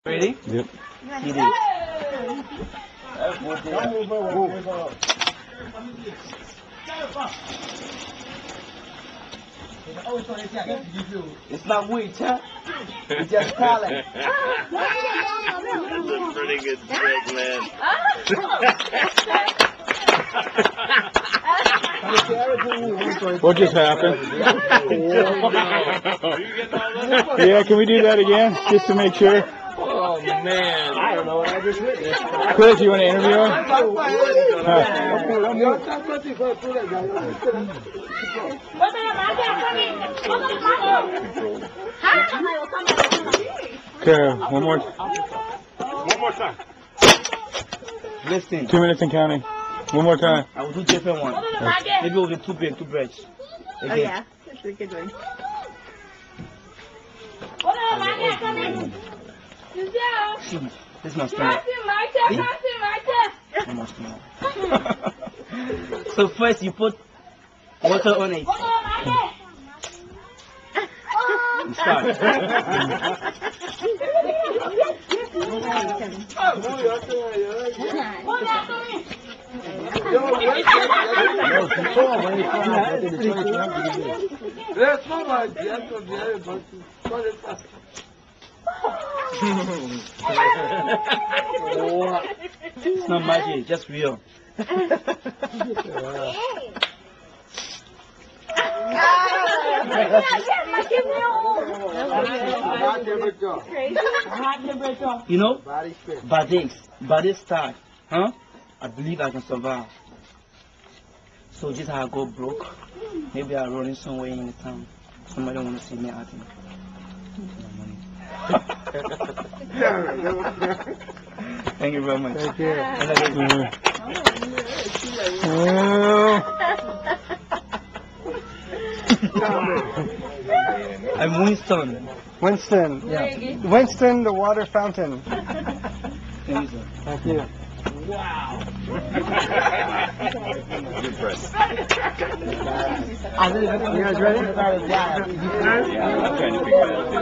Ready? Yep. Hit it. It's not weak, huh? It's just talent. That's a pretty good trick, man. What just happened? Yeah, can we do that again, just to make sure? Oh, man. I don't know what I just witnessed. Chris, you want to interview him? Okay, one more time. Listen. 2 minutes and counting. One more time. I will do different one. Maybe we'll do two breads. Oh yeah, that's a good one. See, this must smell. This must smell. So first you put water on it. You start. It's not magic, just real. You know, body start, huh? I believe I can survive. So just how I go broke. Maybe I'm running somewhere in the town. Somebody want to see me acting. Thank you very much. Thank you. I'm Winston. Winston. Yeah. Winston, the water fountain. Thank you, sir. Thank you. Wow. Good press. You guys ready? Yeah, I'm trying to figure it out.